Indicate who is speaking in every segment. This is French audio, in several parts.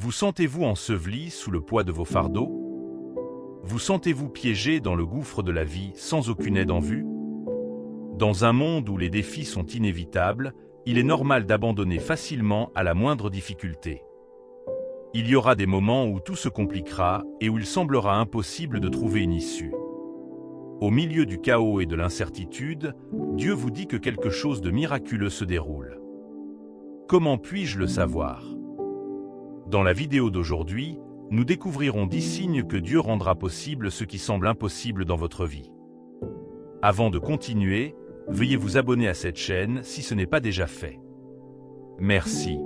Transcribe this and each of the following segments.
Speaker 1: Vous sentez-vous enseveli sous le poids de vos fardeaux? Vous sentez-vous piégé dans le gouffre de la vie sans aucune aide en vue? Dans un monde où les défis sont inévitables, il est normal d'abandonner facilement à la moindre difficulté. Il y aura des moments où tout se compliquera et où il semblera impossible de trouver une issue. Au milieu du chaos et de l'incertitude, Dieu vous dit que quelque chose de miraculeux se déroule. Comment puis-je le savoir? Dans la vidéo d'aujourd'hui, nous découvrirons 10 signes que Dieu rendra possible ce qui semble impossible dans votre vie. Avant de continuer, veuillez vous abonner à cette chaîne si ce n'est pas déjà fait. Merci.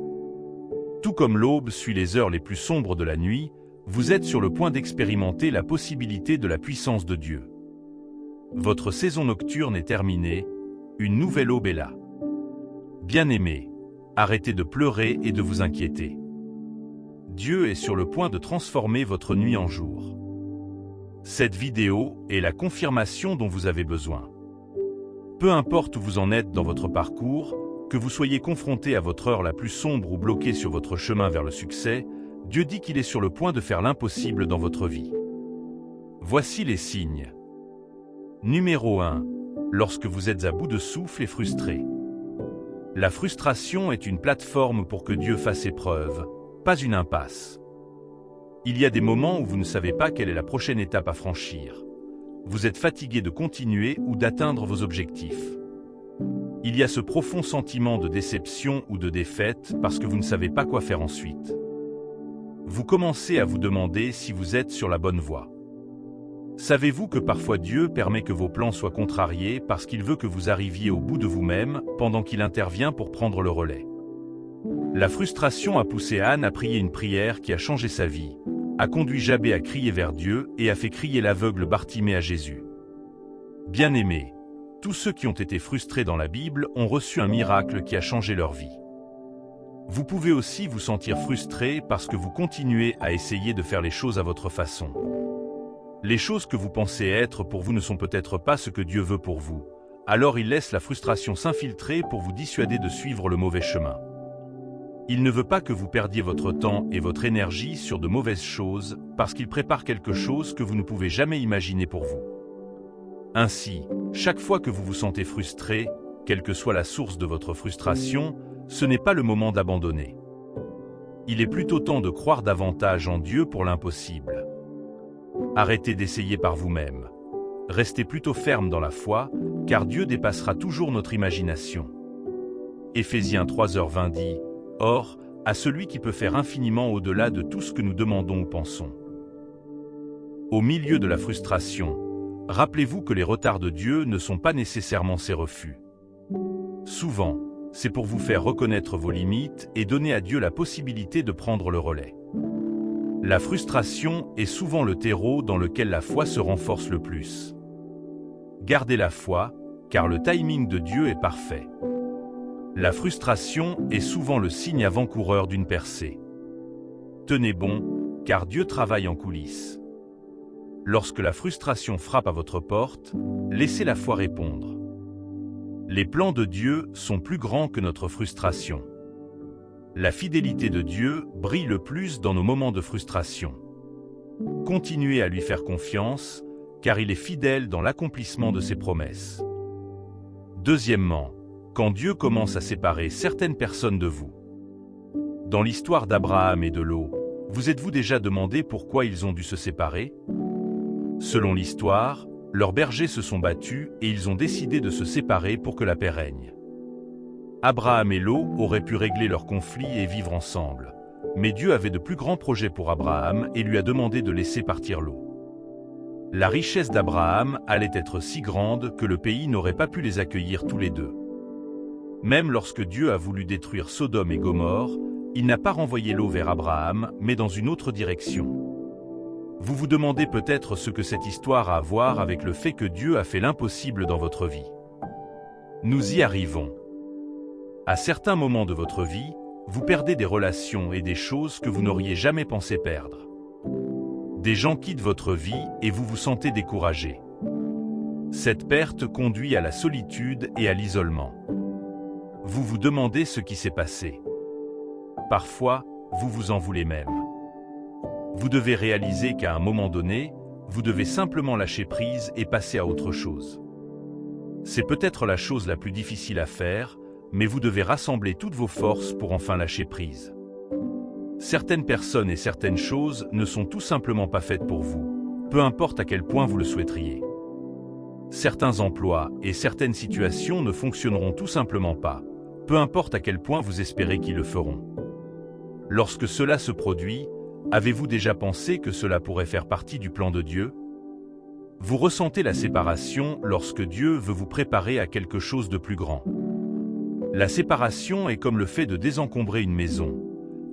Speaker 1: Tout comme l'aube suit les heures les plus sombres de la nuit, vous êtes sur le point d'expérimenter la possibilité de la puissance de Dieu. Votre saison nocturne est terminée, une nouvelle aube est là. Bien-aimés, arrêtez de pleurer et de vous inquiéter. Dieu est sur le point de transformer votre nuit en jour. Cette vidéo est la confirmation dont vous avez besoin. Peu importe où vous en êtes dans votre parcours, que vous soyez confronté à votre heure la plus sombre ou bloqué sur votre chemin vers le succès, Dieu dit qu'il est sur le point de faire l'impossible dans votre vie. Voici les signes. Numéro 1. Lorsque vous êtes à bout de souffle et frustré. La frustration est une plateforme pour que Dieu fasse épreuve, pas une impasse. Il y a des moments où vous ne savez pas quelle est la prochaine étape à franchir. Vous êtes fatigué de continuer ou d'atteindre vos objectifs. Il y a ce profond sentiment de déception ou de défaite parce que vous ne savez pas quoi faire ensuite. Vous commencez à vous demander si vous êtes sur la bonne voie. Savez-vous que parfois Dieu permet que vos plans soient contrariés parce qu'il veut que vous arriviez au bout de vous-même pendant qu'il intervient pour prendre le relais? La frustration a poussé Anne à prier une prière qui a changé sa vie, a conduit Jabé à crier vers Dieu et a fait crier l'aveugle Bartimée à Jésus. Bien-aimés, tous ceux qui ont été frustrés dans la Bible ont reçu un miracle qui a changé leur vie. Vous pouvez aussi vous sentir frustré parce que vous continuez à essayer de faire les choses à votre façon. Les choses que vous pensez être pour vous ne sont peut-être pas ce que Dieu veut pour vous, alors il laisse la frustration s'infiltrer pour vous dissuader de suivre le mauvais chemin. Il ne veut pas que vous perdiez votre temps et votre énergie sur de mauvaises choses parce qu'il prépare quelque chose que vous ne pouvez jamais imaginer pour vous. Ainsi, chaque fois que vous vous sentez frustré, quelle que soit la source de votre frustration, ce n'est pas le moment d'abandonner. Il est plutôt temps de croire davantage en Dieu pour l'impossible. Arrêtez d'essayer par vous-même. Restez plutôt ferme dans la foi, car Dieu dépassera toujours notre imagination. Éphésiens 3h20 dit « Or, à celui qui peut faire infiniment au-delà de tout ce que nous demandons ou pensons. » Au milieu de la frustration, rappelez-vous que les retards de Dieu ne sont pas nécessairement ses refus. Souvent, c'est pour vous faire reconnaître vos limites et donner à Dieu la possibilité de prendre le relais. La frustration est souvent le terreau dans lequel la foi se renforce le plus. Gardez la foi, car le timing de Dieu est parfait. La frustration est souvent le signe avant-coureur d'une percée. Tenez bon, car Dieu travaille en coulisses. Lorsque la frustration frappe à votre porte, laissez la foi répondre. Les plans de Dieu sont plus grands que notre frustration. La fidélité de Dieu brille le plus dans nos moments de frustration. Continuez à lui faire confiance, car il est fidèle dans l'accomplissement de ses promesses. Deuxièmement, quand Dieu commence à séparer certaines personnes de vous. Dans l'histoire d'Abraham et de Lot, vous êtes-vous déjà demandé pourquoi ils ont dû se séparer? Selon l'histoire, leurs bergers se sont battus et ils ont décidé de se séparer pour que la paix règne. Abraham et Lot auraient pu régler leur conflit et vivre ensemble. Mais Dieu avait de plus grands projets pour Abraham et lui a demandé de laisser partir Lot. La richesse d'Abraham allait être si grande que le pays n'aurait pas pu les accueillir tous les deux. Même lorsque Dieu a voulu détruire Sodome et Gomorrhe, il n'a pas renvoyé Lot vers Abraham, mais dans une autre direction. Vous vous demandez peut-être ce que cette histoire a à voir avec le fait que Dieu a fait l'impossible dans votre vie. Nous y arrivons. À certains moments de votre vie, vous perdez des relations et des choses que vous n'auriez jamais pensé perdre. Des gens quittent votre vie et vous vous sentez découragé. Cette perte conduit à la solitude et à l'isolement. Vous vous demandez ce qui s'est passé. Parfois, vous vous en voulez même. Vous devez réaliser qu'à un moment donné, vous devez simplement lâcher prise et passer à autre chose. C'est peut-être la chose la plus difficile à faire, mais vous devez rassembler toutes vos forces pour enfin lâcher prise. Certaines personnes et certaines choses ne sont tout simplement pas faites pour vous, peu importe à quel point vous le souhaiteriez. Certains emplois et certaines situations ne fonctionneront tout simplement pas, peu importe à quel point vous espérez qu'ils le feront. Lorsque cela se produit, avez-vous déjà pensé que cela pourrait faire partie du plan de Dieu? Vous ressentez la séparation lorsque Dieu veut vous préparer à quelque chose de plus grand. La séparation est comme le fait de désencombrer une maison.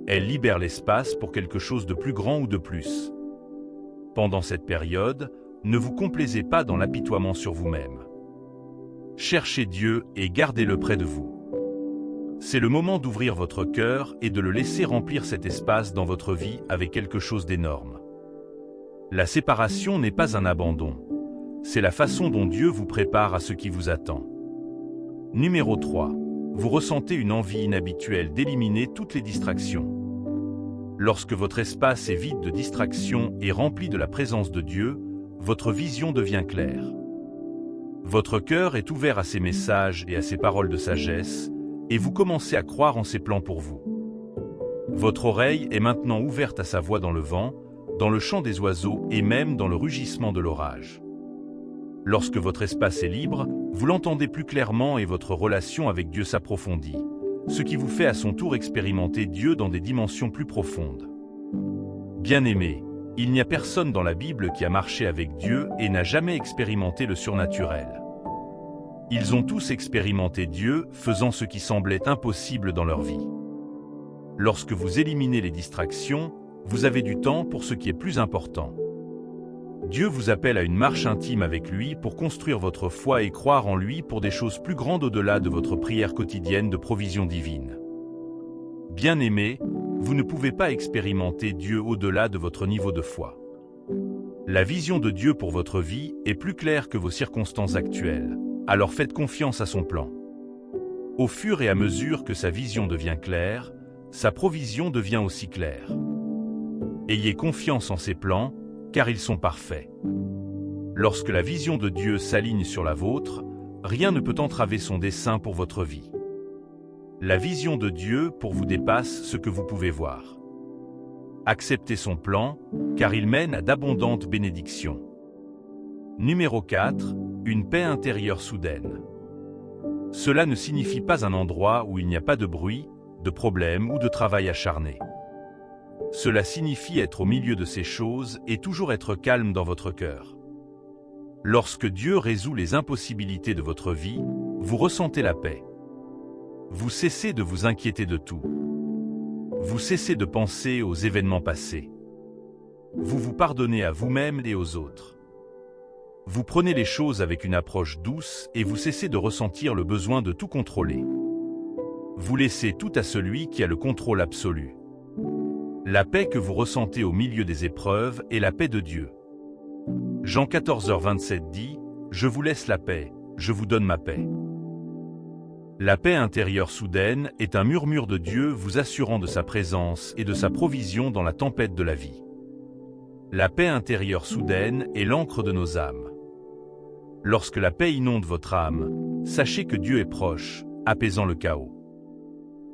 Speaker 1: Elle libère l'espace pour quelque chose de plus grand ou de plus. Pendant cette période, ne vous complaisez pas dans l'apitoiement sur vous-même. Cherchez Dieu et gardez-le près de vous. C'est le moment d'ouvrir votre cœur et de le laisser remplir cet espace dans votre vie avec quelque chose d'énorme. La séparation n'est pas un abandon. C'est la façon dont Dieu vous prépare à ce qui vous attend. Numéro 3. Vous ressentez une envie inhabituelle d'éliminer toutes les distractions. Lorsque votre espace est vide de distractions et rempli de la présence de Dieu, votre vision devient claire. Votre cœur est ouvert à ses messages et à ses paroles de sagesse, et vous commencez à croire en ses plans pour vous. Votre oreille est maintenant ouverte à sa voix dans le vent, dans le chant des oiseaux et même dans le rugissement de l'orage. Lorsque votre espace est libre, vous l'entendez plus clairement et votre relation avec Dieu s'approfondit, ce qui vous fait à son tour expérimenter Dieu dans des dimensions plus profondes. Bien-aimés, il n'y a personne dans la Bible qui a marché avec Dieu et n'a jamais expérimenté le surnaturel. Ils ont tous expérimenté Dieu, faisant ce qui semblait impossible dans leur vie. Lorsque vous éliminez les distractions, vous avez du temps pour ce qui est plus important. Dieu vous appelle à une marche intime avec lui pour construire votre foi et croire en lui pour des choses plus grandes au-delà de votre prière quotidienne de provision divine. Bien-aimés, vous ne pouvez pas expérimenter Dieu au-delà de votre niveau de foi. La vision de Dieu pour votre vie est plus claire que vos circonstances actuelles. Alors faites confiance à son plan. Au fur et à mesure que sa vision devient claire, sa provision devient aussi claire. Ayez confiance en ses plans, car ils sont parfaits. Lorsque la vision de Dieu s'aligne sur la vôtre, rien ne peut entraver son dessein pour votre vie. La vision de Dieu pour vous dépasse ce que vous pouvez voir. Acceptez son plan, car il mène à d'abondantes bénédictions. Numéro 4. Une paix intérieure soudaine. Cela ne signifie pas un endroit où il n'y a pas de bruit, de problème ou de travail acharné. Cela signifie être au milieu de ces choses et toujours être calme dans votre cœur. Lorsque Dieu résout les impossibilités de votre vie, vous ressentez la paix. Vous cessez de vous inquiéter de tout. Vous cessez de penser aux événements passés. Vous vous pardonnez à vous-même et aux autres. Vous prenez les choses avec une approche douce et vous cessez de ressentir le besoin de tout contrôler. Vous laissez tout à celui qui a le contrôle absolu. La paix que vous ressentez au milieu des épreuves est la paix de Dieu. Jean 14h27 dit « Je vous laisse la paix, je vous donne ma paix ». La paix intérieure soudaine est un murmure de Dieu vous assurant de sa présence et de sa provision dans la tempête de la vie. La paix intérieure soudaine est l'encre de nos âmes. Lorsque la paix inonde votre âme, sachez que Dieu est proche, apaisant le chaos.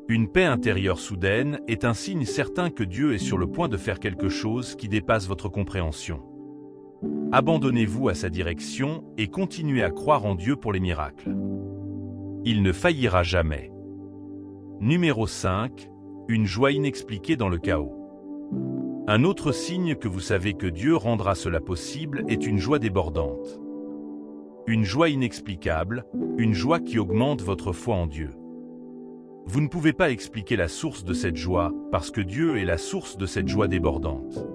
Speaker 1: Une paix intérieure soudaine est un signe certain que Dieu est sur le point de faire quelque chose qui dépasse votre compréhension. Abandonnez-vous à sa direction et continuez à croire en Dieu pour les miracles. Il ne faillira jamais. Numéro 5. Une joie inexpliquée dans le chaos. Un autre signe que vous savez que Dieu rendra cela possible est une joie débordante. Une joie inexplicable, une joie qui augmente votre foi en Dieu. Vous ne pouvez pas expliquer la source de cette joie, parce que Dieu est la source de cette joie débordante.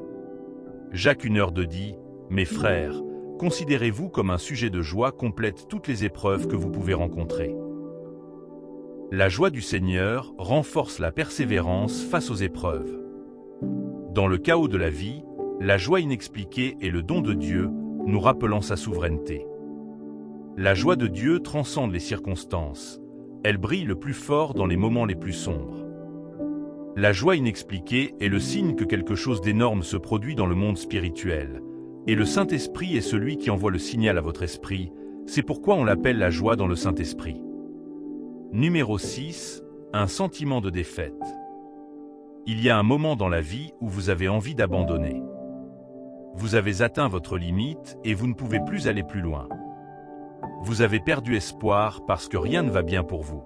Speaker 1: Jacques 1h2 dit « Mes frères, considérez-vous comme un sujet de joie complète toutes les épreuves que vous pouvez rencontrer. » La joie du Seigneur renforce la persévérance face aux épreuves. Dans le chaos de la vie, la joie inexpliquée est le don de Dieu, nous rappelant sa souveraineté. La joie de Dieu transcende les circonstances. Elle brille le plus fort dans les moments les plus sombres. La joie inexpliquée est le signe que quelque chose d'énorme se produit dans le monde spirituel. Et le Saint-Esprit est celui qui envoie le signal à votre esprit. C'est pourquoi on l'appelle la joie dans le Saint-Esprit. Numéro 6. Un sentiment de défaite. Il y a un moment dans la vie où vous avez envie d'abandonner. Vous avez atteint votre limite et vous ne pouvez plus aller plus loin. Vous avez perdu espoir parce que rien ne va bien pour vous.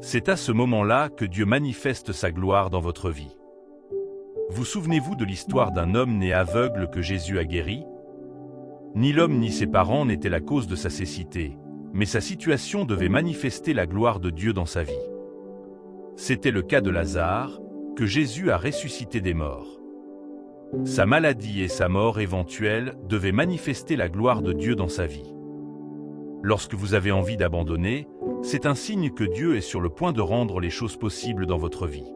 Speaker 1: C'est à ce moment-là que Dieu manifeste sa gloire dans votre vie. Vous souvenez-vous de l'histoire d'un homme né aveugle que Jésus a guéri? Ni l'homme ni ses parents n'étaient la cause de sa cécité, mais sa situation devait manifester la gloire de Dieu dans sa vie. C'était le cas de Lazare, que Jésus a ressuscité des morts. Sa maladie et sa mort éventuelle devaient manifester la gloire de Dieu dans sa vie. Lorsque vous avez envie d'abandonner, c'est un signe que Dieu est sur le point de rendre les choses possibles dans votre vie.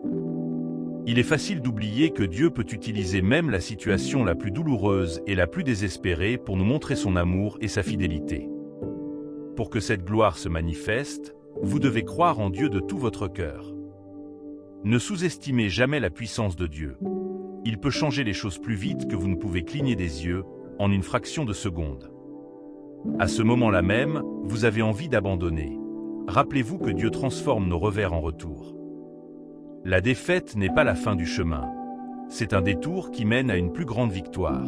Speaker 1: Il est facile d'oublier que Dieu peut utiliser même la situation la plus douloureuse et la plus désespérée pour nous montrer son amour et sa fidélité. Pour que cette gloire se manifeste, vous devez croire en Dieu de tout votre cœur. Ne sous-estimez jamais la puissance de Dieu. Il peut changer les choses plus vite que vous ne pouvez cligner des yeux, en une fraction de seconde. À ce moment-là même, vous avez envie d'abandonner. Rappelez-vous que Dieu transforme nos revers en retour. La défaite n'est pas la fin du chemin. C'est un détour qui mène à une plus grande victoire.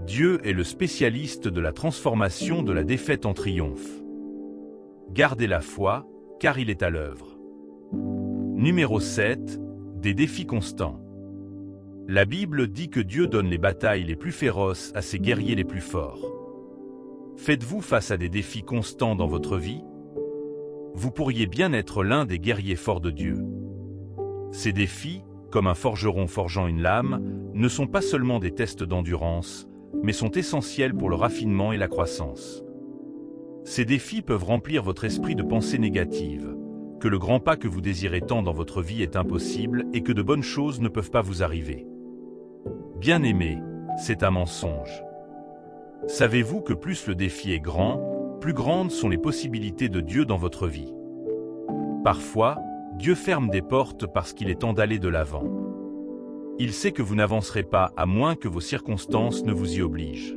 Speaker 1: Dieu est le spécialiste de la transformation de la défaite en triomphe. Gardez la foi, car il est à l'œuvre. Numéro 7. Des défis constants. La Bible dit que Dieu donne les batailles les plus féroces à ses guerriers les plus forts. Faites-vous face à des défis constants dans votre vie? Vous pourriez bien être l'un des guerriers forts de Dieu. Ces défis, comme un forgeron forgeant une lame, ne sont pas seulement des tests d'endurance, mais sont essentiels pour le raffinement et la croissance. Ces défis peuvent remplir votre esprit de pensées négatives, que le grand pas que vous désirez tant dans votre vie est impossible et que de bonnes choses ne peuvent pas vous arriver. Bien-aimé, c'est un mensonge. Savez-vous que plus le défi est grand, plus grandes sont les possibilités de Dieu dans votre vie? Parfois, Dieu ferme des portes parce qu'il est temps d'aller de l'avant. Il sait que vous n'avancerez pas à moins que vos circonstances ne vous y obligent.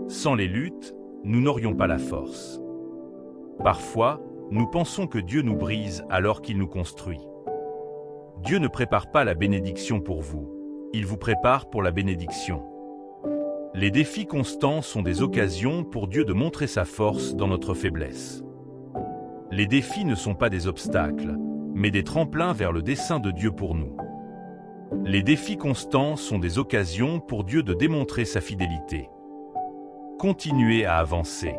Speaker 1: Sans les luttes, nous n'aurions pas la force. Parfois, nous pensons que Dieu nous brise alors qu'il nous construit. Dieu ne prépare pas la bénédiction pour vous, il vous prépare pour la bénédiction. Les défis constants sont des occasions pour Dieu de montrer sa force dans notre faiblesse. Les défis ne sont pas des obstacles, mais des tremplins vers le dessein de Dieu pour nous. Les défis constants sont des occasions pour Dieu de démontrer sa fidélité. Continuez à avancer.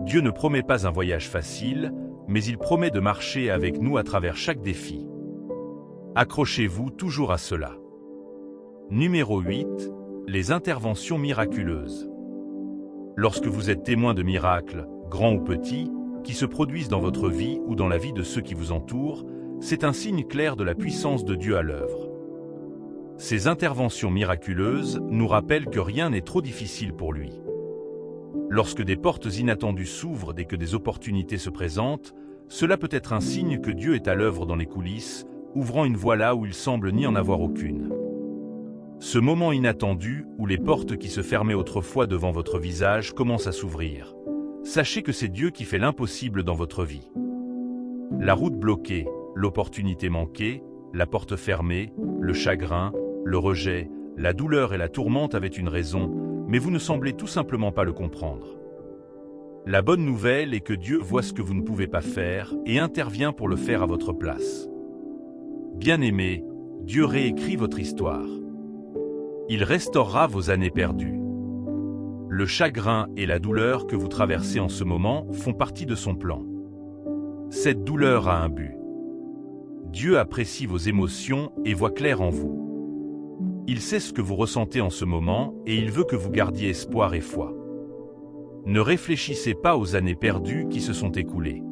Speaker 1: Dieu ne promet pas un voyage facile, mais il promet de marcher avec nous à travers chaque défi. Accrochez-vous toujours à cela. Numéro 8. Les interventions miraculeuses. Lorsque vous êtes témoin de miracles, grands ou petits, qui se produisent dans votre vie ou dans la vie de ceux qui vous entourent, c'est un signe clair de la puissance de Dieu à l'œuvre. Ces interventions miraculeuses nous rappellent que rien n'est trop difficile pour lui. Lorsque des portes inattendues s'ouvrent et que des opportunités se présentent, cela peut être un signe que Dieu est à l'œuvre dans les coulisses, ouvrant une voie là où il semble n'y en avoir aucune. Ce moment inattendu, où les portes qui se fermaient autrefois devant votre visage commencent à s'ouvrir. Sachez que c'est Dieu qui fait l'impossible dans votre vie. La route bloquée, l'opportunité manquée, la porte fermée, le chagrin, le rejet, la douleur et la tourmente avaient une raison, mais vous ne semblez tout simplement pas le comprendre. La bonne nouvelle est que Dieu voit ce que vous ne pouvez pas faire et intervient pour le faire à votre place. Bien-aimé, Dieu réécrit votre histoire. Il restaurera vos années perdues. Le chagrin et la douleur que vous traversez en ce moment font partie de son plan. Cette douleur a un but. Dieu apprécie vos émotions et voit clair en vous. Il sait ce que vous ressentez en ce moment et il veut que vous gardiez espoir et foi. Ne réfléchissez pas aux années perdues qui se sont écoulées.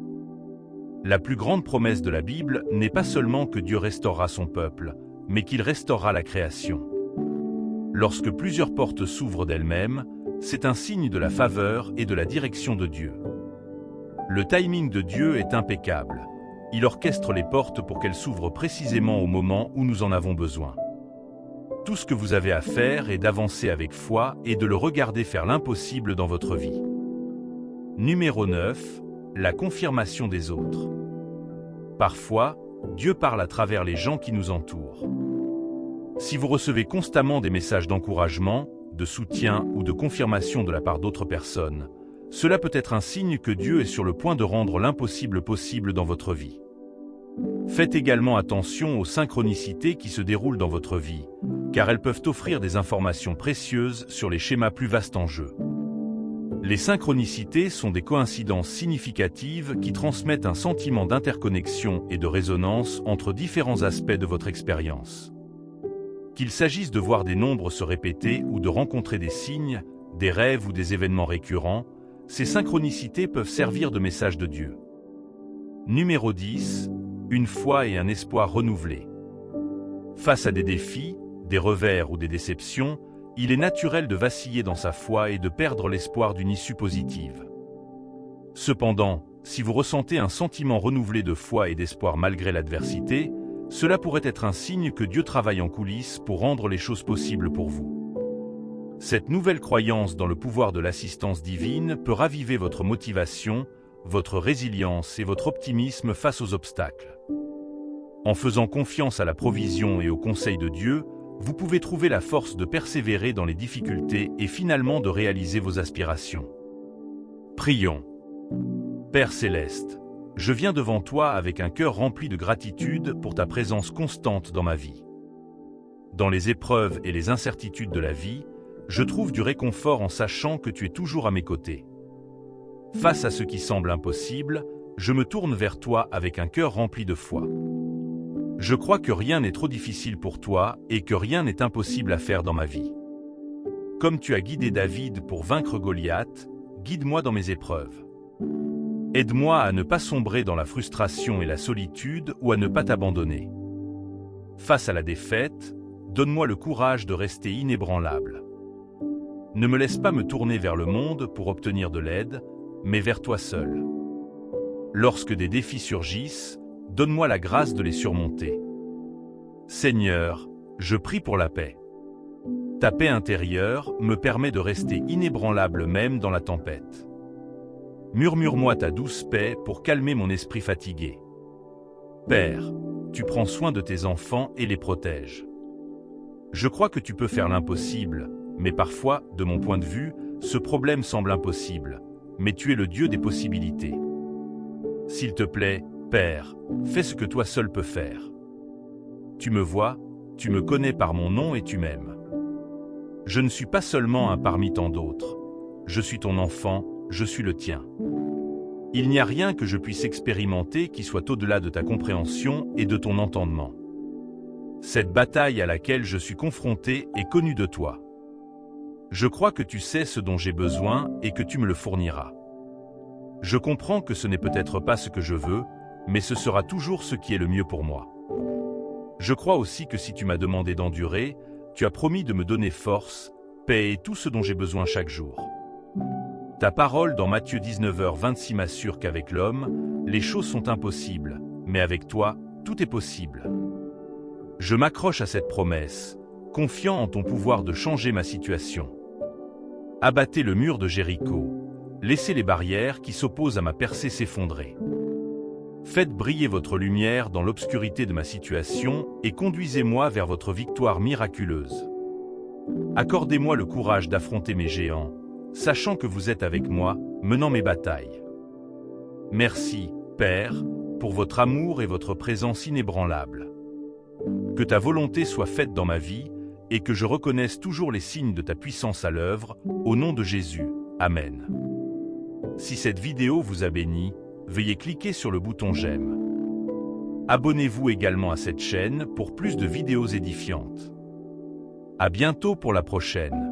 Speaker 1: La plus grande promesse de la Bible n'est pas seulement que Dieu restaurera son peuple, mais qu'il restaurera la création. Lorsque plusieurs portes s'ouvrent d'elles-mêmes, c'est un signe de la faveur et de la direction de Dieu. Le timing de Dieu est impeccable. il orchestre les portes pour qu'elles s'ouvrent précisément au moment où nous en avons besoin. Tout ce que vous avez à faire est d'avancer avec foi et de le regarder faire l'impossible dans votre vie. Numéro 9. La confirmation des autres. Parfois, Dieu parle à travers les gens qui nous entourent. Si vous recevez constamment des messages d'encouragement, de soutien ou de confirmation de la part d'autres personnes, cela peut être un signe que Dieu est sur le point de rendre l'impossible possible dans votre vie. Faites également attention aux synchronicités qui se déroulent dans votre vie, car elles peuvent offrir des informations précieuses sur les schémas plus vastes en jeu. Les synchronicités sont des coïncidences significatives qui transmettent un sentiment d'interconnexion et de résonance entre différents aspects de votre expérience. Qu'il s'agisse de voir des nombres se répéter ou de rencontrer des signes, des rêves ou des événements récurrents, ces synchronicités peuvent servir de message de Dieu. Numéro 10. Une foi et un espoir renouvelés. Face à des défis, des revers ou des déceptions, il est naturel de vaciller dans sa foi et de perdre l'espoir d'une issue positive. Cependant, si vous ressentez un sentiment renouvelé de foi et d'espoir malgré l'adversité, cela pourrait être un signe que Dieu travaille en coulisses pour rendre les choses possibles pour vous. Cette nouvelle croyance dans le pouvoir de l'assistance divine peut raviver votre motivation, votre résilience et votre optimisme face aux obstacles. En faisant confiance à la provision et au conseil de Dieu, vous pouvez trouver la force de persévérer dans les difficultés et finalement de réaliser vos aspirations. Prions. Père Céleste, je viens devant toi avec un cœur rempli de gratitude pour ta présence constante dans ma vie. Dans les épreuves et les incertitudes de la vie, je trouve du réconfort en sachant que tu es toujours à mes côtés. Face à ce qui semble impossible, je me tourne vers toi avec un cœur rempli de foi. Je crois que rien n'est trop difficile pour toi et que rien n'est impossible à faire dans ma vie. Comme tu as guidé David pour vaincre Goliath, guide-moi dans mes épreuves. Aide-moi à ne pas sombrer dans la frustration et la solitude ou à ne pas t'abandonner. Face à la défaite, donne-moi le courage de rester inébranlable. Ne me laisse pas me tourner vers le monde pour obtenir de l'aide, mais vers toi seul. Lorsque des défis surgissent, donne-moi la grâce de les surmonter. Seigneur, je prie pour la paix. Ta paix intérieure me permet de rester inébranlable même dans la tempête. Murmure-moi ta douce paix pour calmer mon esprit fatigué. Père, tu prends soin de tes enfants et les protèges. Je crois que tu peux faire l'impossible, mais parfois, de mon point de vue, ce problème semble impossible, mais tu es le Dieu des possibilités. S'il te plaît, Père, fais ce que toi seul peux faire. Tu me vois, tu me connais par mon nom et tu m'aimes. Je ne suis pas seulement un parmi tant d'autres. Je suis ton enfant, je suis le tien. Il n'y a rien que je puisse expérimenter qui soit au-delà de ta compréhension et de ton entendement. Cette bataille à laquelle je suis confronté est connue de toi. Je crois que tu sais ce dont j'ai besoin et que tu me le fourniras. Je comprends que ce n'est peut-être pas ce que je veux, mais ce sera toujours ce qui est le mieux pour moi. Je crois aussi que si tu m'as demandé d'endurer, tu as promis de me donner force, paix et tout ce dont j'ai besoin chaque jour. Ta parole dans Matthieu 19h26 m'assure qu'avec l'homme, les choses sont impossibles, mais avec toi, tout est possible. Je m'accroche à cette promesse, confiant en ton pouvoir de changer ma situation. Abattez le mur de Jéricho, laissez les barrières qui s'opposent à ma percée s'effondrer. Faites briller votre lumière dans l'obscurité de ma situation et conduisez-moi vers votre victoire miraculeuse. Accordez-moi le courage d'affronter mes géants, sachant que vous êtes avec moi, menant mes batailles. Merci, Père, pour votre amour et votre présence inébranlable. Que ta volonté soit faite dans ma vie et que je reconnaisse toujours les signes de ta puissance à l'œuvre, au nom de Jésus. Amen. Si cette vidéo vous a béni, veuillez cliquer sur le bouton j'aime. Abonnez-vous également à cette chaîne pour plus de vidéos édifiantes. À bientôt pour la prochaine.